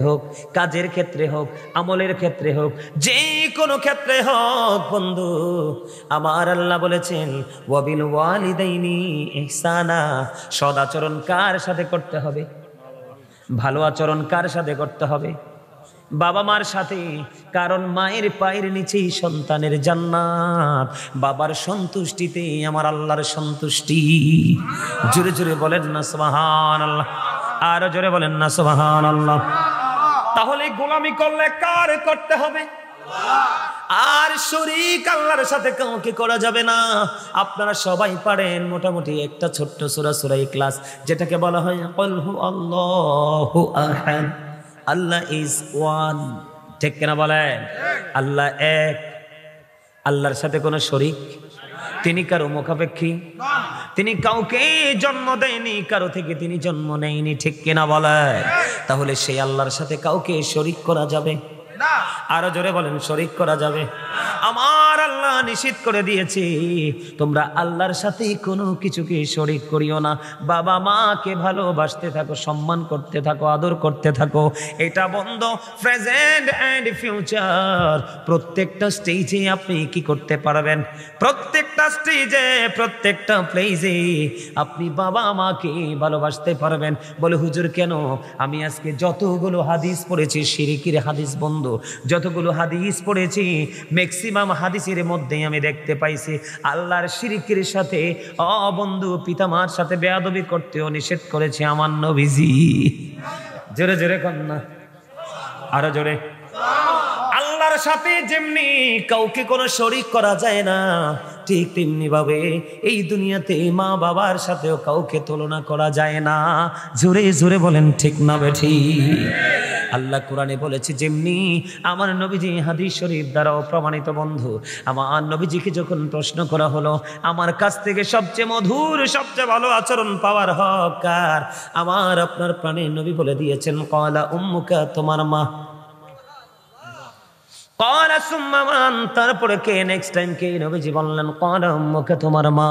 হোক, কাজের ক্ষেত্রে হোক, আমলের ক্ষেত্রে হোক, যে কোনো ক্ষেত্রে হোক বন্ধু, আমার আল্লাহ বলেছেন ওয়াবিল ওয়ালিদাইনি ইহসানা, সদাচরণ কার সাথে করতে হবে? ভালো আচরণ কার সাথে করতে হবে? বাবা মার সাথে। কারণ মায়ের পায়ের নিচেই সন্তানের জান্নাত, বাবার সন্তুষ্টিতে আমার আল্লাহর সন্তুষ্টি। জোরে জোরে বলেন না সুবহানাল্লাহ, আরো জোরে বলেন না সুবহানাল্লাহ। তাহলে গোলামি করলে কার করতে হবে? আর শরীক আল্লাহর সাথে কাউকে করা যাবে না। আপনারা সবাই পারেন মোটামুটি একটা ছোট্ট সূরা, সূরা ইখলাস, যেটাকে বলা হয় কুল হু আল্লাহু আহাদ, আল্লাহ ইজ ওয়ান। ঠিক কিনা বলেন? আল্লাহ এক, আল্লাহর সাথে কোনো শরীক, তিনি কারো মুখাপেক্ষী, তিনি কাউকে জন্ম দেয়নি, কারো থেকে তিনি জন্ম নেয়নি। ঠিক কিনা বলে? তাহলে সেই আল্লাহর সাথে কাউকে শরীক করা যাবে না। আরো জোরে বলেন, শরীক করা যাবে? আমার আল্লাহ নিষেধ করে দিয়েছে, তোমরা আল্লাহর সাথে কোনো কিছুকে শরীক করিও না। বাবা মাকে ভালোবাসতে থাকো, সম্মান করতে থাকো, আদর করতে থাকো। এটা বন্ধ প্রেজেন্ট এন্ড ফিউচার, প্রত্যেকটা স্টেজে আপনি কি করতে পারবেন? প্রত্যেকটা স্টেজে, প্রত্যেকটা প্লেসে আপনি বাবা মাকে ভালোবাসতে পারবেন। বলে হুজুর কেন? আমি আজকে যতগুলো হাদিস পড়েছি শিরকির হাদিস বন্ধ, যতগুলো হাদিস পড়েছি ম্যাক্সিমাম হাদিসের মধ্যে আমি দেখতে পাইছি আল্লাহর শিরকের সাথে বন্ধু পিতামার সাথে বেয়াদবি করতেও নিষেধ করেছে আমার নবীজি। জোরে জোরে কন্যা, আরো জোরে। আল্লাহর সাথে যেমনি কাউকে কোনো শরীক করা যায় না, ঠিক তেমনি ভাবে এই দুনিয়াতে মা বাবার সাথেও কাউকে তুলনা করা যায় না। জোরে জোরে বলেন ঠিক না বেঠি? আল্লাহ কোরআনে বলেছে যেমনি আমার নবীজি হাদিস শরীফ দ্বারাও প্রমাণিত বন্ধু। আমার নবীজিকে যখন প্রশ্ন করা হলো আমার কাছ থেকে সবচেয়ে মধুর, সবচেয়ে ভালো আচরণ পাওয়ার হক কার? আমার আপনার প্রাণের নবী বলে দিয়েছেন ক্বালা উম্মুকা, তোমার মা। ক্বালা সুম্মা মান, তারপরে কে? নেক্সট টাইম কে? নবীজি বললেন ক্বালা উম্মুকা, তোমার মা।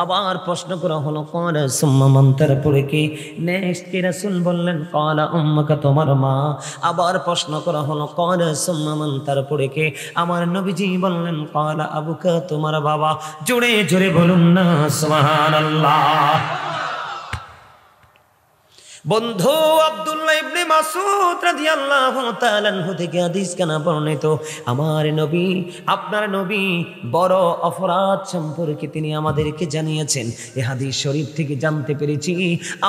আবার প্রশ্ন করা হলো ক্বালা সুম্মা মান, তারপরে কে? নেক্সট কে? রাসূল বললেন ক্বালা উম্মুকা, তোমার মা। আবার প্রশ্ন করা হলো ক্বালা সুম্মা মান, তারপরে কে? আমার নবীজি বললেন ক্বালা আবুকা, তোমার বাবা। জোরে জোরে বলুন না সুবহানাল্লাহ। বন্ধু আব্দুল্লাহ ইবনে মাসউদ রাদিয়াল্লাহু তাআলা আনহু থেকে হাদিস কানা বর্ণিত, আমার নবী, আপনার নবী বড় অপরাধ সম্পর্কে তিনি আমাদেরকে জানিয়েছেন। এই হাদিস শরীফ থেকে জানতে পেরেছি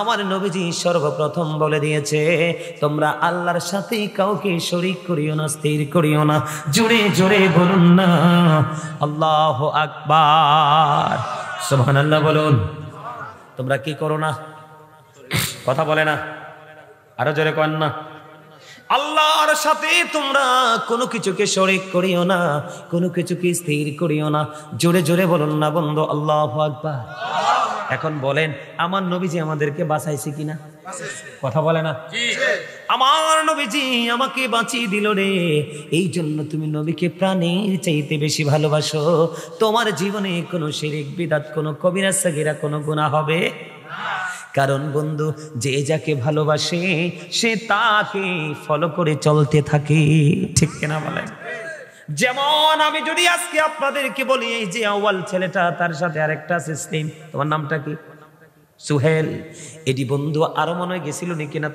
আমার নবীজি সর্বপ্রথম বলে দিয়েছে তোমরা আল্লাহর সাথে কাউকে শরীক করিও না, স্থির করিও না। জোরে জোরে বলুন না আল্লাহু আকবার, সুবহানাল্লাহ বলুন। তোমরা কি করো না? কথা বলে না, আরো জোরে কন না। আল্লাহর সাথে তোমরা কোনো কিছুকে শরীক করিও না, কোনো কিছুকে স্থির করিও না। জোরে জোরে বলুন না বন্ধু আল্লাহু আকবার। এখন বলেন আমার নবীজি আমাদেরকে বাঁচাইছে কিনা? কথা বলে না? আমার নবীজি আমাকে বাঁচিয়ে দিল রে। এই জন্য তুমি নবীকে প্রাণের চাইতে বেশি ভালোবাসো। তোমার জীবনে কোনো শিরক বিদআত, কোনো কবিরা সাগীরা, কোনো গুনাহ হবে না। কারণ বন্ধু যে যাকে ভালোবাসে সে তাকে ফলো করে চলতে থাকে। ঠিক কিনা বলেন? যেমন আমি যদি আজকে আপনাদেরকে বলি এই যে আউয়াল ছেলেটা, তার সাথে আরেকটা আছে সেম, তোমার নামটা কি? সুহেল। এটি বন্ধু আরো মনে হয় গেছিল নাকি না?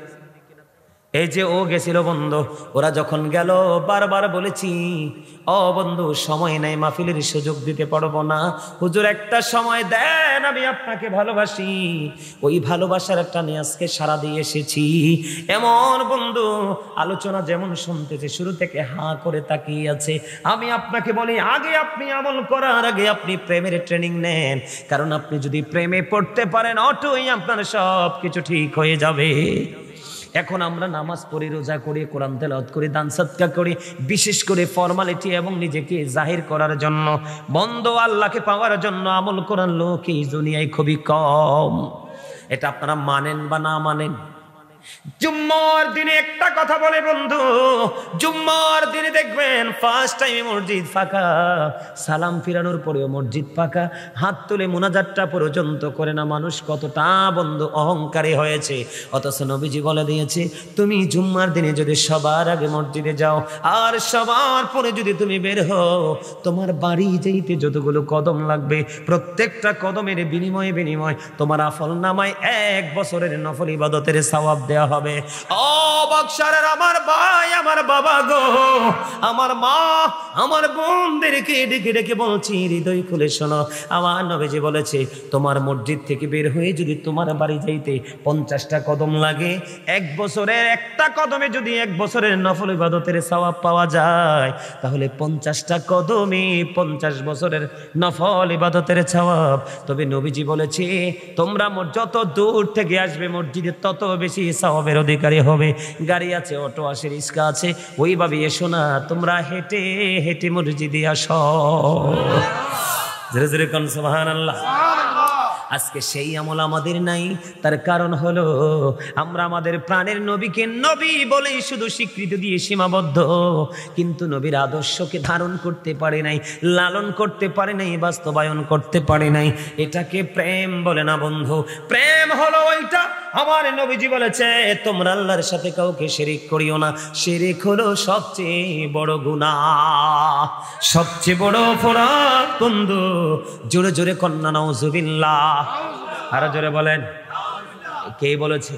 এই যে ও গেছিল বন্ধু, ওরা যখন গেল বারবার বলেছি ও বন্ধু সময় নাই, মাহফিলের সুযোগ দিতে পারবো না, হুজুর একটা সময় দেন, আমি আপনাকে ভালোবাসি। ওই ভালোবাসার একটা নিয়ে আজকে সারা দিয়ে এসেছি। এমন বন্ধু আলোচনা যেমন শুনতেছে শুরু থেকে হাঁ করে তাকিয়ে আছে। আমি আপনাকে বলি আগে আপনি আমল করার আগে আপনি প্রেমের ট্রেনিং নেন। কারণ আপনি যদি প্রেমে পড়তে পারেন অটোই আপনার সব কিছু ঠিক হয়ে যাবে। এখন আমরা নামাজ পড়ি, রোজা করি, কোরআন তেলাওয়াত করি, দান সদকা করি, বিশেষ করে ফরমালিটি এবং নিজেকে জাহির করার জন্য। বন্ধ আল্লাহকে পাওয়ার জন্য আমল করার লোক এই দুনিয়ায় খুবই কম। এটা আপনারা মানেন বা না মানেন, জুম্মার দিনে একটা কথা বলে বন্ধু, জুম্মার দিনে দেখবেন ফার্স্ট টাইমে মসজিদ ফাঁকা, সালাম ফিরানোর পরেও মসজিদ ফাঁকা, হাত তুলে মুনাজাতটা পর্যন্ত করে না। মানুষ কতটা বন্ধু অহংকারী হয়েছে। অথচ নবীজি বলে দিয়েছে, তুমি জুম্মার দিনে যদি সবার আগে মসজিদে যাও আর সবার পরে যদি তুমি বের হও, তোমার বাড়ি যেতে যতগুলো কদম লাগবে প্রত্যেকটা কদমের বিনিময়ে তোমার আমল নামায় 1 বছরের নফল ইবাদতের সওয়াব দেওয়া হবে। ও বক্সারের আমার ভাই, আমার বাবা গো, আমার মা, আমার বোনদেরকে ডেকে ডেকে বলছি, হৃদয় খুলে শোনো। আমার নবীজি বলেছে, তোমার মসজিদ থেকে বের হয়ে যদি তোমার বাড়ি যাইতে 50টা কদম লাগে, 1 বছরের একটা কদমে যদি 1 বছরের নফল ইবাদতের সওয়াব পাওয়া যায়, তাহলে 50টা কদমে 50 বছরের নফল ইবাদতের সওয়াব। তবে নবীজি বলেছে, তোমরা যত দূর থেকে আসবে মসজিদে তত বেশি সওয়াবের অধিকারী হবে। গাড়ি আছে, অটো আছে, রিক্সা আছে, ওইভাবে এসো না, তোমরা হেঁটে হেঁটে মসজিদে আসো। জোরে জোরে কোন সুবহানাল্লাহ। আজকে সেই আমল আমাদের নাই। তার কারণ হলো আমরা আমাদের প্রাণের নবীকে নবী বলেই শুধু স্বীকৃতি দিয়ে সীমাবদ্ধ, কিন্তু নবীর আদর্শকে ধারণ করতে পারে নাই, লালন করতে পারে নাই, বাস্তবায়ন করতে পারে নাই। এটাকে প্রেম বলে না বন্ধু। প্রেম হলো ওইটা, আমার নবীজি বলেছে, তোমরা আল্লাহর সাথে কাউকে শিরিক করিও না। শিরিক হলো সবচেয়ে বড় গুনাহ, সবচেয়ে বড় অপরাধ বন্ধু। জোরে জোরে কন্যা নাউজুবিল্লাহ, আরো জোরে বলেন। কে বলেছে?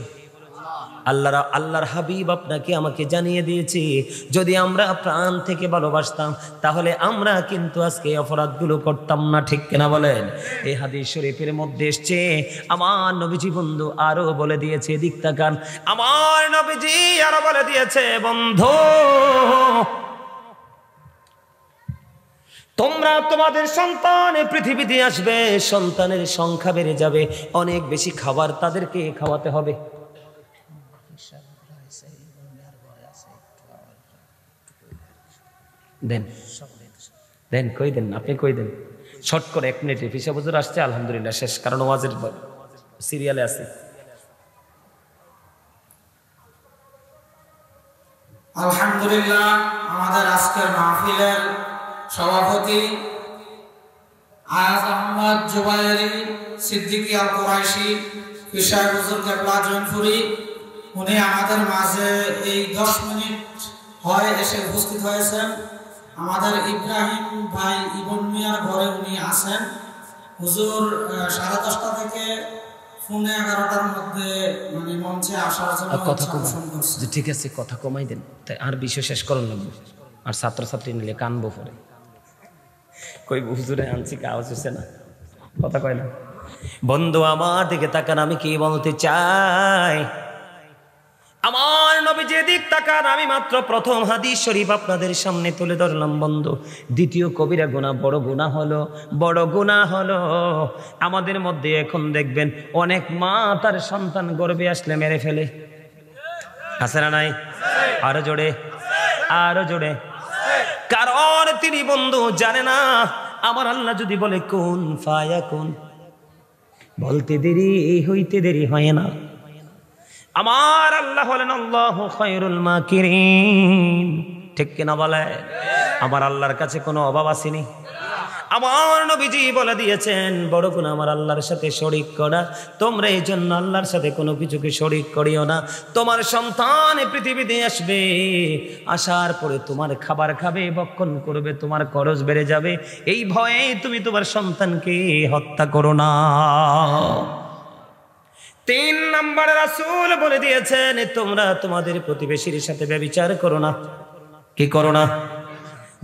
আল্লাহর হাবিব আপনাকে আমাকে জানিয়ে দিয়েছি, যদি আমরা প্রাণ থেকে ভালোবাসতাম তাহলে আমরা কিন্তু আজকে অপরাধগুলো করতাম না, ঠিক কিনা বলেন? এই হাদিস শরীফের মধ্যে এসছে, আমার নবীজি বন্ধু আরো বলে দিয়েছে, দিক তাকান, আমার নবীজি আরো বলে দিয়েছে, বন্ধু তোমরা তোমাদের সন্তান পৃথিবীতে আসবে, সন্তানের সংখ্যা বেড়ে যাবে, অনেক বেশি খাবার তাদেরকে খাওয়াতে হবে। দেন দেন, কই দেন, আপনি কই দেন, শর্ট করে 1 মিনিটে। ফিসা হুজুর আসছে, আলহামদুলিল্লাহ শেষ, কারণ ওয়াজের সিরিয়ালে আছে। আলহামদুলিল্লাহ, আমাদের আজকের মাহফিলের সভাপতি আয়াজ আহমদ জুবায়েরি সিদ্দিকী আল কুরাইশি ফিসা হুজুর কেবলা জৈনপুরি, উনি আমাদের মাঝে এই 10 মিনিট হয় এসে উপস্থিত হয়েছেন। আমাদের ইব্রাহিম ভাই ইবন মিয়ার ঘরে উনি আছেন। হুজুর 10:30 থেকে 11:30টার মধ্যে মানে মঞ্চে আসার জন্য কথা কমাই, ঠিক আছে কথা কমাই দেন, তাই আর বিষয় শেষ করুন লাগবে। আর ছাত্রছাত্রী নিলে কানবো পরে, কই হুজুরে আনছি আওয়াজ হচ্ছে না, কথা কয় না। বন্ধু আমার দিকে তাকান, আমি কি বলতে চাই, আমার নবী যে দিক তাকান। আমি মাত্র প্রথম হাদিস শরীফ আপনাদের সামনে তুলে ধরলাম বন্ধু। দ্বিতীয় কবিরা গুনাহ, বড় গুনাহ হলো আমাদের মধ্যে এখন দেখবেন অনেক মা তার সন্তান গর্ভে আসলে মেরে ফেলে, আছে না নাই? আরো জোরে, কারণ তিনি বন্ধু জানে না, আমার আল্লাহ যদি বলে কুন ফায়াকুন, বলতে দেরি হইতে দেরি হয় না। আমার আল্লাহ হলেন আল্লাহু খায়রুল মাকিরিন, ঠিক কিনা বলে? আমার আল্লাহর কাছে কোনো অভাব আসেনি। আমার নবীজি বলে দিয়েছেন, বড় গুনাহ আমার আল্লাহর সাথে শরীক করা। তোমরা এই জন্য আল্লাহর সাথে কোনো কিছুকে শরীক করিও না। তোমার সন্তান পৃথিবীতে আসবে, আসার পরে তোমার খাবার খাবে, ভক্ষণ করবে, তোমার খরচ বেড়ে যাবে, এই ভয়ে তুমি তোমার সন্তানকে হত্যা করো না। 3 নম্বরে রাসূল বলে দিয়েছেন, তোমরা তোমাদের প্রতিবেশীর সাথে ব্যভিচার করো না। কি করো না?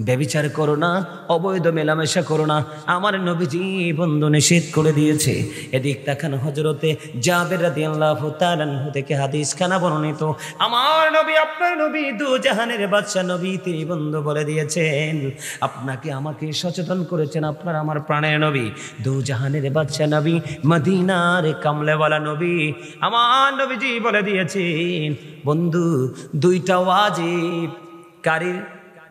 ব্যভিচার করো না, অবৈধ মেলামেশা করো না। আমার নবীজি বন্ধু নিষেধ করে দিয়েছে। এদিক তাকান, হযরতে জাবের রাদিয়াল্লাহু তাআলা আনহু থেকে হাদিস খানা বর্ণিত। আমার নবী, আপনার নবী, দু জাহানের বাদশা নবী, তিনি বন্ধু বলে দিয়েছেন, আপনাকে আমাকে সচেতন করেছেন আপনার আমার প্রাণের নবী, দু জাহানের বাদশা নবী, মদিনার কামলেওয়ালা নবী। আমার নবীজি বলে দিয়েছেন বন্ধু, 2টা ওয়াজিব কারীর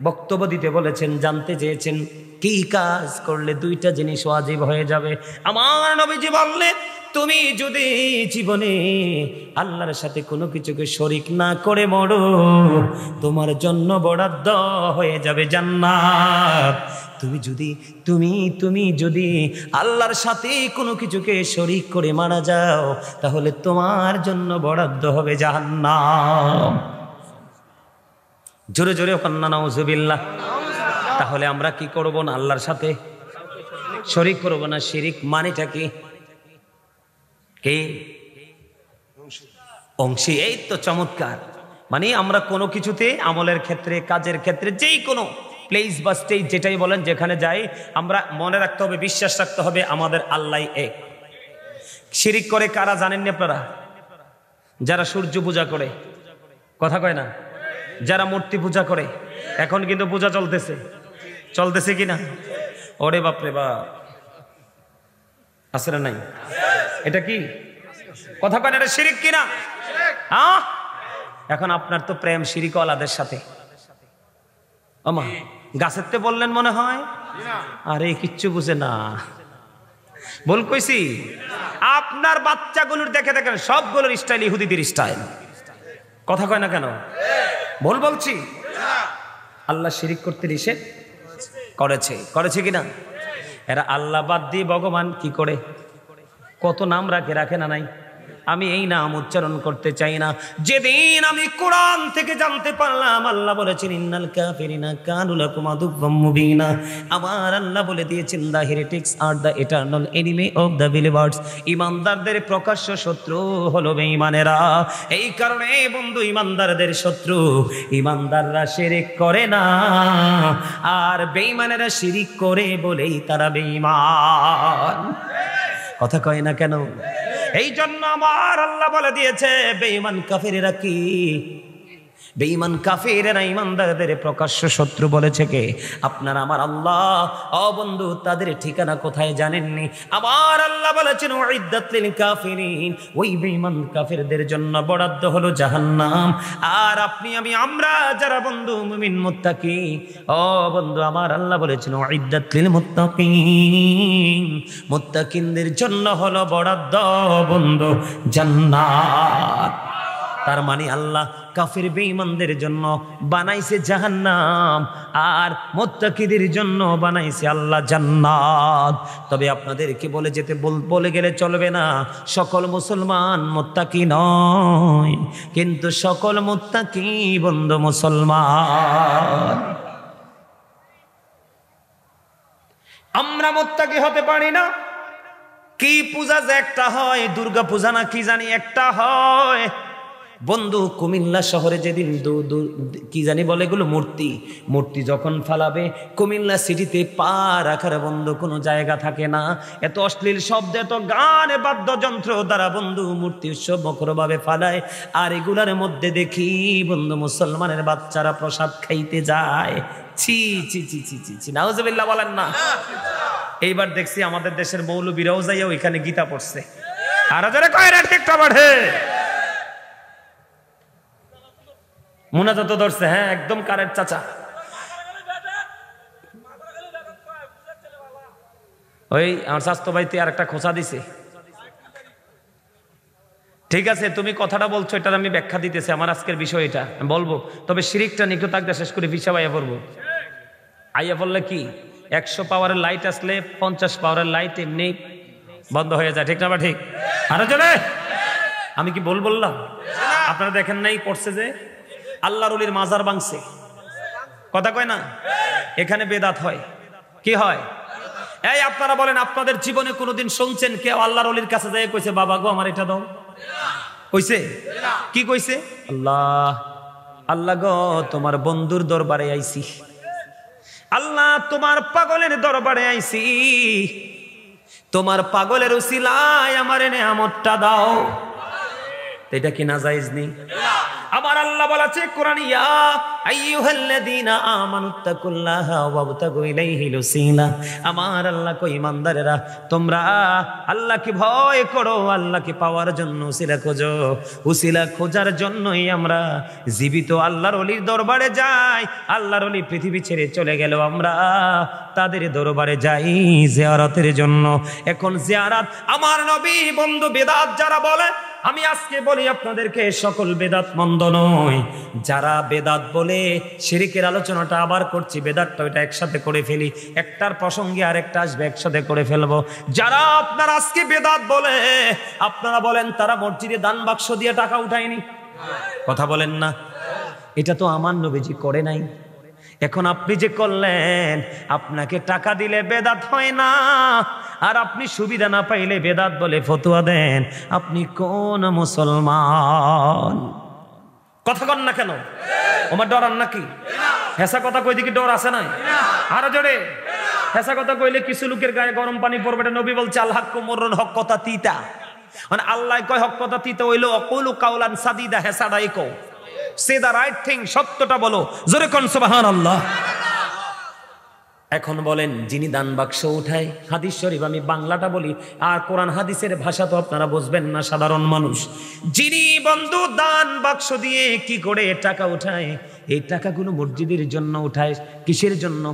বক্তব্য দিতে বলেছেন, জানতে চেয়েছেন কি কাজ করলে 2টা জিনিস ওয়াজিব হয়ে যাবে। আমার নবীজি বললেন, তুমি যদি জীবনে আল্লাহর সাথে কোনো কিছুকে শরীক না করে মরো, তোমার জন্য বরাদ্দ হয়ে যাবে জান্নাত। তুমি যদি আল্লাহর সাথে কোনো কিছুকে শরীক করে মারা যাও, তাহলে তোমার জন্য বরাদ্দ হবে জাহান্নাম। জোরে জোরে কান্না নাউজুবিল্লাহ। তাহলে আমরা কি করব না? আল্লাহর সাথে শরীক করব না। শিরিক মানেটা কি? অংশী। এই তো চমৎকার। মানে আমরা কোনো কিছুতে, আমলের ক্ষেত্রে, কাজের ক্ষেত্রে, যেই কোনো প্লেস বা স্টেজ যেটাই বলেন, যেখানে যাই আমরা মনে রাখতে হবে, বিশ্বাস রাখতে হবে আমাদের আল্লাহ এক। শিরিক করে কারা জানেননি আপনারা? যারা সূর্য পূজা করে, কথা কয় না, যারা মূর্তি পূজা করে। এখন কিন্তু পূজা চলতেছে কিনা? ওরে বাপরে বাপ, আছে না নাই? এটা কি কথা কয় না? এটা শিরিক কিনা? হ্যাঁ। এখন আপনার তো প্রেম শিরিকওয়ালাদের সাথে। আমা গাছেরতে বললেন মনে হয়, আরে কিচ্ছু বুঝে না। বল কইছি? আপনার বাচ্চাগুলোর দেখে দেখেন সবগুলোর স্টাইল ইহুদিদের স্টাইল। কথা কয় না কেন? বলছি আল্লাহ শিরিক করতে নিষেধ করেছে কিনা? এরা আল্লাহ বাদ দিয়ে ভগবান কি করে, কত নাম রাখে না নাই? আমি এই নাম উচ্চারণ করতে চাই না। যেদিন আমি কোরআন থেকে জানতে পারলাম আল্লাহ বলেছেন ইন্নাল কাফিরিনা কানু লাকুম আদুওয়াম মুবিনা, আমার আল্লাহ বলে দিয়েছেন the heretics are the eternal enemy of the believers, ইমানদারদের প্রকাশ্য শত্রু হলো বেঈমানেরা। এই কারণে বন্ধু, ইমানদারদের শত্রু। ইমানদাররা শিরিক করে না, আর বেঈমানেরা শিরিক করে বলেই তারা বেঈমান। কথা কয় না কেন? এই জন্য আমার আল্লাহ বলে দিয়েছে বেঈমান কাফেরেরা কি? বেঈমান কাফেরেরা ইমানদারদের প্রকাশ্য শত্রু বলেছে কে? আপনার আমার আল্লাহ। ও বন্ধু, তাদের ঠিকানা কোথায় জানেননি? আমার আল্লাহ বলেছেন উইদ্দাত লিল কাফিরিন, ওই বেঈমান কাফেরদের জন্য বরাদ্দ হলো জাহান্নাম। আর আপনি আমরা যারা বন্ধু মুমিন মুত্তাকি, ও বন্ধু আমার আল্লাহ বলেছেন উইদ্দাত লিল মুত্তাকিন, মুত্তাকিনদের জন্য হলো বরাদ্দ বন্ধু জান্নাত। তার মানে আল্লাহ কাফির বেঈমানদের জন্য বানাইছে জাহান্নাম, আর মুত্তাকিদের জন্য বানাইছে আল্লাহ জান্নাত। তবে আপনাদেরকে বলে গেলে চলবে না, সকল মুসলমান মুত্তাকি নয়, কিন্তু সকল মুত্তাকি বন্ধু মুসলমান। আমরা মুত্তাকি হতে পারি না। কি পূজা যে একটা হয়, দুর্গা পূজা না কি জানি একটা হয় বন্ধু, কুমিল্লা শহরে যেদিন কি জানি বলে এগুলো মূর্তি যখন ফালাবে, কুমিল্লা সিটিতে পা রাখার বন্ধু কোনো জায়গা থাকে না। এত অশ্লীল শব্দ, এত গান, বাদ্যযন্ত্র দ্বারা বন্ধু মূর্তি উৎসব মকরভাবে ফালায়। আর এগুলার মধ্যে দেখি বন্ধু মুসলমানের বাচ্চারা প্রসাদ খাইতে যায়। ছি ছি ছি ছি ছি ছি, নাউজুবিল্লাহ বলেন না। এইবার দেখছি আমাদের দেশের মৌলবীরাও যাইয়া ওইখানে গীতা পড়ছে। আর যারা কয় না ঠিকটা বাড়ে মুনাজাত ধরছে। হ্যাঁ, একদম কারেন্ট চাচা। ওই আমার স্বাস্থ্য ভাইতে আর একটা খোঁচা দিছে। ঠিক আছে, তুমি কথাটা বলছো, এটার আমি ব্যাখ্যা দিতেছি। আমার আজকের বিষয় এটা বলবো, তবে শিরিকটা নিকট থাকতে শেষ করে ভিসা আইয়া পড়বো। আইয়া পড়লে কি 100 পাওয়ারের লাইট আসলে 50 পাওয়ারের লাইট এমনি বন্ধ হয়ে যায়, ঠিক না? বা ঠিক? আরো চলে আমি কি বললাম? আপনারা দেখেন নাই পড়ছে যে আল্লাহর ওলির মাজার ভাঙছে, কথা কয় না? এখানে বেদাত হয়। কি হয়? এই আপনারা বলেন, আপনাদের জীবনে কোনোদিন শুনছেন কেউ আল্লাহর ওলির কাছে যায় কইছে বাবা গো আমার এটা দাও? কইছে? কি কইছে? আল্লাহ গো তোমার বন্ধুর দরবারে আইছি, আল্লাহ তোমার পাগলের দরবারে আইছি, তোমার পাগলের উসিলায় আমার নেয়ামতটা দাও। এটা কি নাজায়েজ নেই? আমার আল্লাহ বলেছে কোরআন, ইয়া আইয়ুহাল্লাযীনা আমানুত্তাকুল্লাহা ওয়াবতাগু ইলাইহিল ওসিলা। আমার আল্লাহ কই ইমানদারেরা, তোমরা আল্লাহকে ভয় করো, আল্লাহকে পাওয়ার জন্য উসিলা খোঁজো। উসিলা খোঁজার জন্যই আমরা জীবিত আল্লাহর ওলির দরবারে যাই। আল্লাহর ওলি পৃথিবী ছেড়ে চলে গেল, আমরা তাদের দরবারে যাই জিয়ারতের জন্য। এখন জিয়ারত আমার নবী বন্ধু বেদাত যারা বলে, আমি আজকে বলি আপনাদেরকে সকল বেদাত মন্দ নয়। যারা বেদাত বলে শিরকের আলোচনাটা আবার করছি, বেদাতটা ওইটা একসাথে করে ফেলি, একটার প্রসঙ্গে আরেকটা আসবে, একসাথে করে ফেলবো। যারা আপনারা আজকে বেদাত বলে, আপনারা বলেন তারা মসজিদে দান বাক্স দিয়ে টাকা উঠায়নি, কথা বলেন না? এটা তো আমার নবীজি করে নাই। এখন আপনি যে করলেন, আপনাকে টাকা দিলে বেদাত হয় না, আর আপনি সুবিধা না পাইলে বেদাত বলে ফতোয়া দেন, আপনি কোন মুসলমান? কথা কন না কেন? ওমার ডরান নাকি? হেসা কথা কই দিকে ডর আছে নাই? আরো জোরে হেসা কথা কইলে কিছু লোকের গায়ে গরম পানি পড়বে। নবী বলছে আল হাক্কু মুররুন, হক কথা তিতা। মানে আল্লাহ কয় হক কথা তিতা হইলো অকুলু কাউলান সাদিদা, হেসাটাই কও, সে দা রাইট থিং, সত্যটা বলো। জোরে কোন সুবহানাল্লাহ। এখন বলেন, যিনি দান বাক্স উঠায়, হাদিস শরীফ আমি বাংলাটা বলি, আর কোরআন হাদিসের ভাষা তো আপনারা বুঝবেন না, সাধারণ মানুষ। যিনি বন্ধু দান বাক্স দিয়ে কি করে টাকা উঠায়, এই টাকাগুলো মসজিদের জন্য উঠায়। কিসের জন্য?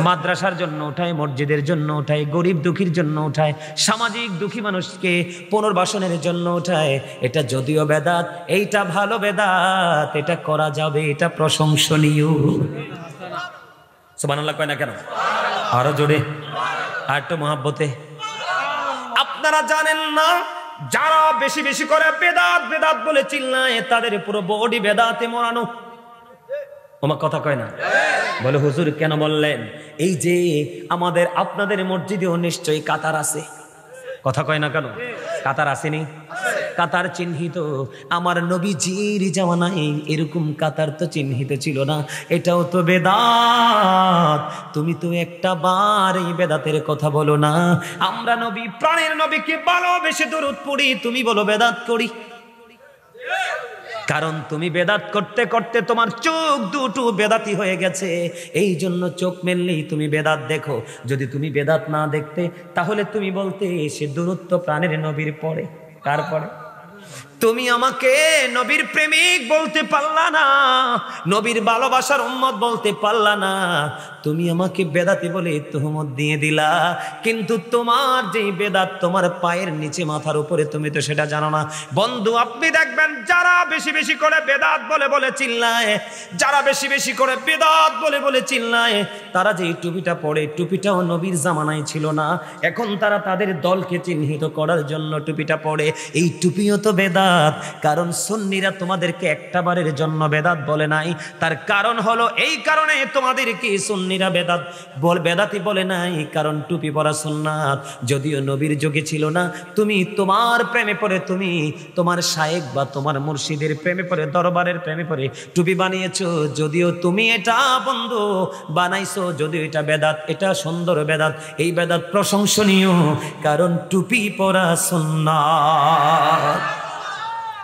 মাদ্রাসার জন্য উঠায়, মসজিদের জন্য উঠায়, গরিব দুঃখীর জন্য উঠায়, সামাজিক দুঃখী মানুষকে পুনর্বাসনের জন্য উঠায়। এটা যদিও বেদাত, এইটা ভালো বেদাত, এটা করা যাবে, এটা প্রশংসনীয়। সুবহানাল্লাহ কয় না কেন? আরো জোরে, আর একটু মহাব্বতে। আপনারা জানেন না, যারা বেশি বেশি করে বেদাত বেদাত বলে চিল্লায়, তাদের পুরো বডি বেদাতে মোড়ানো। ওমা কথা কয় না? বলে হুজুর কেন বললেন? এই যে আমাদের আপনাদের মসজিদেও নিশ্চয়ই কাতার আছে, কথা কয় না কেন? কাতার আসেনি? কাতার চিহ্নিত। আমার নবীজির জামানায় এরকম কাতার তো চিহ্নিত ছিল না, এটাও তো বেদাত। তুমি তো একটা বার এই বেদাতের কথা বলো না। আমরা নবী, প্রাণের নবীকে ভালোবেসে দরুদ পড়ি, তুমি বলো বেদাত করি। কারণ তুমি বেদাত করতে করতে তোমার চোখ দুটো বেদাতি হয়ে গেছে, এই জন্য চোখ মেললেই তুমি বেদাত দেখো। যদি তুমি বেদাত না দেখতে, তাহলে তুমি বলতে সে দূরত্ব প্রাণের নবীর পরে। কার পরে? তুমি আমাকে নবীর প্রেমিক বলতে পারলা না, নবীর ভালোবাসার উম্মত বলতে পারলা না, তুমি আমাকে বেদাতি বলে তুহমত দিয়ে দিলা। কিন্তু তোমার যেই বেদাত তোমার পায়ের নিচে মাথার উপরে, তুমি তো সেটা জানো না। বন্ধু আপনি দেখবেন, যারা বেশি বেশি করে বেদাত বলে বলে চিল্লায়, যারা বেশি বেশি করে বেদাত বলে বলে চিল্লায়, তারা যে টুপিটা পরে, টুপিটাও নবীর জামানায় ছিল না। এখন তারা তাদের দলকে চিহ্নিত করার জন্য টুপিটা পরে। এই টুপিও তো বেদাত। কারণ সুন্নিরা তোমাদেরকে একটা বারের জন্য বেদাত বলে নাই। তার কারণ হলো এই কারণে তোমাদেরকে সুন্নিরা বেদাতি বলে নাই, কারণ টুপি পরা সুন্নাত। যদিও নবীর যুগে ছিল না, তুমি তোমার প্রেমে পড়ে, তুমি তোমার শায়েখ বা তোমার মুর্শিদের প্রেমে পড়ে, দরবারের প্রেমে পড়ে টুপি বানিয়েছো। যদিও তুমি এটা বন্ধু বানাইছো, যদিও এটা বেদাত, এটা সুন্দর বেদাত, এই বেদাত প্রশংসনীয়, কারণ টুপি পরা সুন্নাত।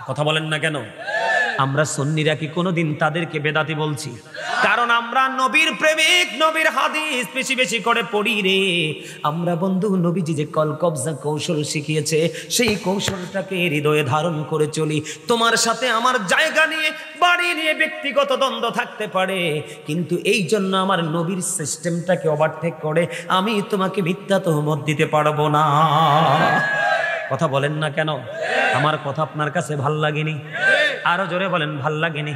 কথা বলেন না কেন? আমরা সুন্নিরা কি কোনোদিন তাদেরকে বেদাতি বলছি? কারণ আমরা নবীর প্রেমিক, নবীর হাদিস বেশি বেশি করে পড়ি রে। আমরা বন্ধু নবীজি যে কলকবজা কৌশল শিখিয়েছে, সেই কৌশলটাকে হৃদয়ে ধারণ করে চলি। তোমার সাথে আমার জায়গা নিয়ে, বাড়ি নিয়ে ব্যক্তিগত দ্বন্দ্ব থাকতে পারে, কিন্তু এই জন্য আমার নবীর সিস্টেমটাকে ওভারটেক করে আমি তোমাকে মিথ্যা তহমত দিতে পারবো না। কথা বলেন না কেন? আমার কথা আপনার কাছে ভাল লাগেনি? আরো জোরে বলেন, ভাল লাগেনি?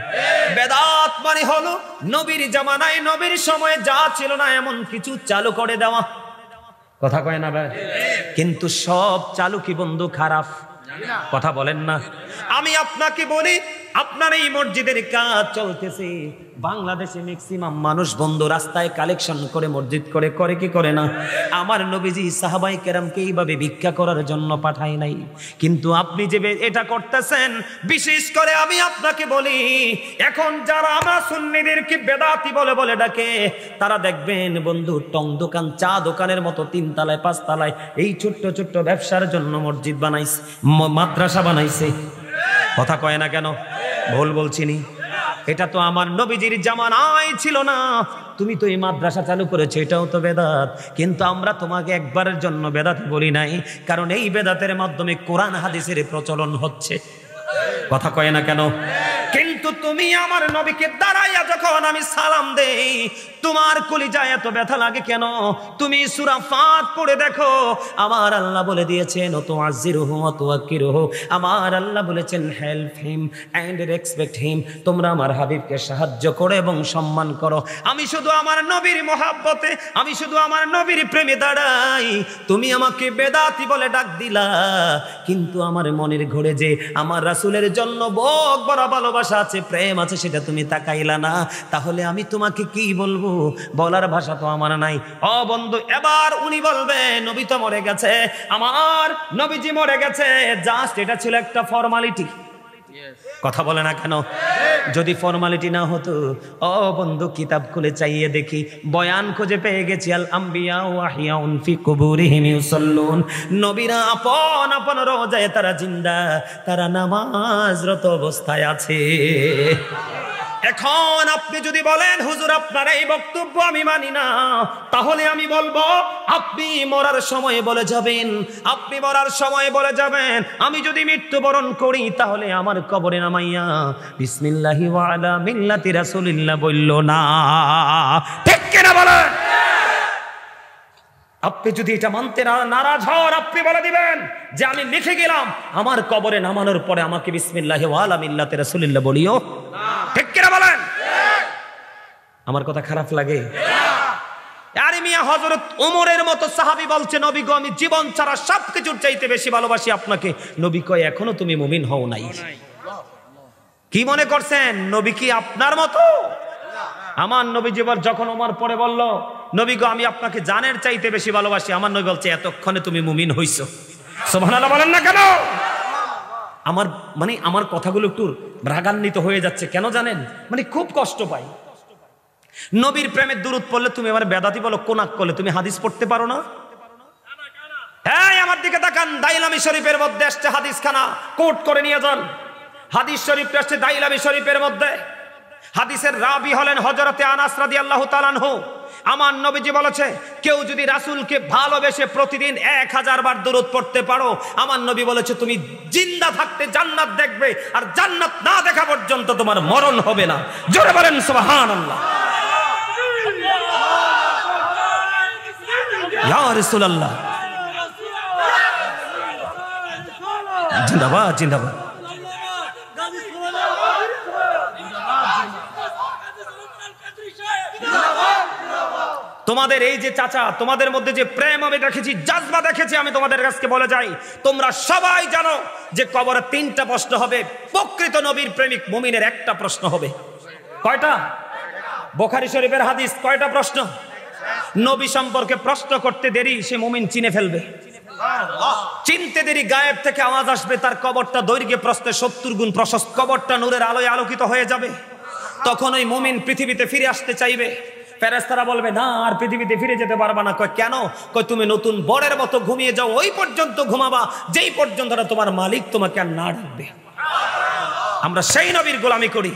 বেদাত মানে হলো নবীর জামানায়, নবীর সময়ে যা ছিল না এমন কিছু চালু করে দেওয়া। কথা কয় না ভাই? কিন্তু সব চালু কি বন্ধু খারাপ? কথা বলেন না। আমি আপনাকে বলি, আপনার এই মসজিদের কাজ চলতেছে, বাংলাদেশে ম্যাক্সিমাম মানুষ বন্ধু রাস্তায় কালেকশন করে মসজিদ করে কি করে না? আমার নবীজি সাহাবায়ে কেরামকে এইভাবে ভিক্ষা করার জন্য পাঠায় নাই। কিন্তু আপনি যে এটা করতেছেন, বিশেষ করে আমি আপনাকে বলি, এখন যারা আমরা সুন্নিদেরকে বেদাতি বলে বলে ডাকে, তারা দেখবেন বন্ধু টং দোকান, চা দোকানের মতো 3 তলায় 5 তলায় এই ছোট্ট ছোট্ট ব্যবসার জন্য মসজিদ বানাইছে, মাদ্রাসা বানাইছে। কথা কয় না কেন? ভুল বলছিনি? এটা তো আমার নবীজির জামানায় ছিল না। তুমি তো এই মাদ্রাসা চালু করেছো, এটাও তো বেদাত। কিন্তু আমরা তোমাকে একবারের জন্য বেদাত বলি নাই, কারণ এই বেদাতের মাধ্যমে কোরআন হাদিসের প্রচলন হচ্ছে। কথা কয় না কেন? কিন্তু তুমি আমার নবীকে দাঁড়াইয়া যখন আমি সালাম দেই, তোমার কলিজায় এত ব্যথা লাগে কেন? তুমি সূরা ফাত পড়ে দেখো, আমার আল্লাহ বলে দিয়েছেন তুআজ্জিরুহু ওয়া তুওয়াক্কিরুহু। আমার আল্লাহ বলেছেন help him and respect him. তোমরা আমার হাবিবকে সাহায্য করো এবং সম্মান করো। আমি শুধু আমার নবীর মহব্বতে, আমি শুধু আমার নবীর প্রেমে দাঁড়াই। তুমি আমাকে বেদাতি বলে ডাক দিলা, কিন্তু আমার মনের ঘরে যে আমার রাসূলের জন্য বড় ভালোবাসা আছে, প্রেম আছে, সেটা তুমি তাকাইলা না। তাহলে আমি তোমাকে কি বলবো? বলার ভাষা তো আমার নাই। ও বন্ধু, এবার উনি বলবে নবী তো মরে গেছে, আমার নবীজি মরে গেছে, জাস্ট এটা ছিল একটা ফর্মালিটি। কথা বলে না কেন? যদি ফর্মালিটি না হতো, ও বন্ধু কিতাব খুলে চাইয়ে দেখি, বয়ান খুঁজে পেয়ে গেছি, আল আম্বিয়া ওয়া হিয়াউন ফি কুবুরিহিম ইউসাল্লুন। নবীরা আপন আপন রোজায় তারা জিন্দা, তারা নামাজরত অবস্থায় আছে। এখন আপনি যদি বলেন হুজুর আপনার এই বক্তব্য আমি মানি না, তাহলে আমি বলবো আপনি মরার সময় বলে যাবেন, আপনি মরার সময় বলে যাবেন আমি যদি মৃত্যুবরণ করি তাহলে আমার কবরে নামাইয়া বিসমিল্লাহি ওয়া আলা মিল্লাতি রাসূলিল্লাহ বললো না। ঠিক কিনা বলেন? আপনি যদি এটা মানতে নারাজ হন, আপনি বলে দিবেন যে আমি লিখে গেলাম আমার কবরে নামানোর পরে আমাকে বিসমিল্লাহি ওয়া আলা মিল্লাতি রাসূলিল্লাহ বলিও না। ঠিক কিনা বলেন? আমার কথা খারাপ লাগে? আরে মিয়া, হযরত ওমরের মতো সাহাবী বলছে নবী গো আমি জীবন ছাড়া সবকিছুর চাইতে বেশি ভালোবাসি আপনাকে। নবী কয় এখনো তুমি মুমিন হও নাই। কি মনে করছেন নবী কি আপনার মতো? আমার নবী জীবন যখন ওমর পরে বলল নবী গো আমি আপনাকে জানের চাইতে বেশি ভালোবাসি, আমার নবী বলছে এতক্ষণে তুমি মুমিন হইছো। সুবহানাল্লাহ বলেন না কেন? আমার কথাগুলো একটু রাগান্বিত হয়ে যাচ্ছে কেন জানেন? খুব কষ্ট পাই। নবীর প্রেমের দুরূদ পড়লে তুমি আমার বেদাতি বলো, কোনাক করলে তুমি হাদিস পড়তে পারো না? হ্যাঁ, আমার দিকে তাকান। দাইলামি শরীফের মধ্যে আসছে হাদিস খানা, কোট করে নিয়ে যান। হাদিস শরীফ আসছে দাইলামি শরীফের মধ্যে। হাদিসের রাবি হলেন হযরতে আনাস রাদিয়াল্লাহু তাআলা আনহু। আমার নবীজি বলেছে কেউ যদি রাসূলকে ভালোবেসে প্রতিদিন 1000 বার দুরূদ পড়তে পারো, আমার নবী বলেছে তুমি জিন্দা থাকতে জান্নাত দেখবে, আর জান্নাত না দেখা পর্যন্ত তোমার মরণ হবে না। জোরে বলেন সুবহানাল্লাহ। ইয়া রাসূলুল্লাহ, জিন্দাবাদ জিন্দাবাদ। তোমাদের এই যে চাচা, তোমাদের মধ্যে যে প্রেম আমি দেখেছি, জাজবা দেখেছি, আমি তোমাদের কাছে বলে যাই তোমরা সবাই জানো যে কবরে 3টা প্রশ্ন হবে। প্রকৃত নবীর প্রেমিক মুমিনের একটা প্রশ্ন হবে। কয়টা? বুখারী শরীফের হাদিস। কয়টা প্রশ্ন? নবী সম্পর্কে প্রশ্ন করতে দেরি সে মুমিন চিনে ফেলবে। চিনতে দেরি গায়েব থেকে আওয়াজ আসবে, তার কবরটা দৈর্ঘ্যে প্রস্থে 70 গুণ প্রশস্ত, কবরটা নূরের আলোয় আলোকিত হয়ে যাবে। তখন ওই মুমিন পৃথিবীতে ফিরে আসতে চাইবে। ফেরেশতারা বলবে না আর পৃথিবীতে ফিরে যেতে পারবা না। কয় কেন? কয় তুমি নতুন বরের মতো ঘুমিয়ে যাও, ওই পর্যন্ত ঘুমাবা যেই পর্যন্ত না তোমার মালিক তোমাকে আর না ডাকবে। আমরা সেই নবীর গোলামি করি।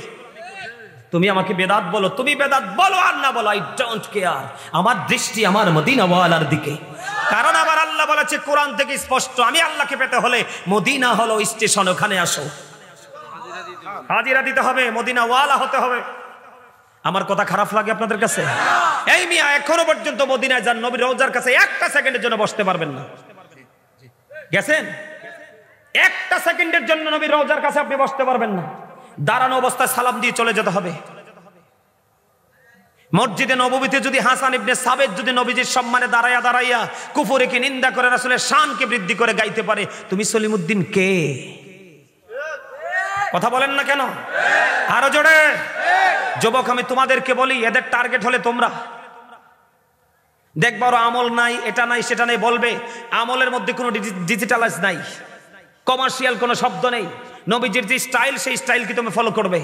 তুমি আমাকে বেদাত বলো, তুমি বেদাত বলো আর না বলো, আই ডোন্ট কেয়ার। আমার দৃষ্টি আমার মদিনা ওয়ালার দিকে। কারণ আবার আল্লাহ বলেছে কোরআন থেকে স্পষ্ট, আমি আল্লাহকে পেতে হলে মদিনা হলো স্টেশন, ওখানে আসো, হাজিরা দিতে হবে, মদিনা ওয়ালা হতে হবে। আমার কথা খারাপ লাগে আপনাদের কাছে? এই মিয়া, এখনো পর্যন্ত মদিনায় যান, নবীর রওজার কাছে একটা সেকেন্ডের জন্য বসতে পারবেন না। গেছেন? একটা সেকেন্ডের জন্য নবীর রওজার কাছে আপনি বসতে পারবেন না। দাঁড়ানো অবস্থায় সালাম দিয়ে চলে যেতে হবে। মসজিদে নববীতে যদি হাসান ইবনে সাবেত যদি নবীজির সম্মানে দাঁড়াইয়া দাঁড়াইয়া কুফরকে নিন্দা করে রাসূলের শানকে বৃদ্ধি করে গাইতে পারে, তুমি সলিমুদ্দিন কে? কথা বলেন না কেন? আরো জোরে। যুবক, আমি তোমাদেরকে বলি, এদের টার্গেট হলে তোমরা দেখবা ওর আমল নাই, এটা নাই সেটা নাই বলবে। আমলের মধ্যে কোনো ডিজিটালাইজ নাই, কমার্শিয়াল কোনো শব্দ নেই। নবীজির যে স্টাইল, সেই স্টাইল কি তুমি ফলো করবে?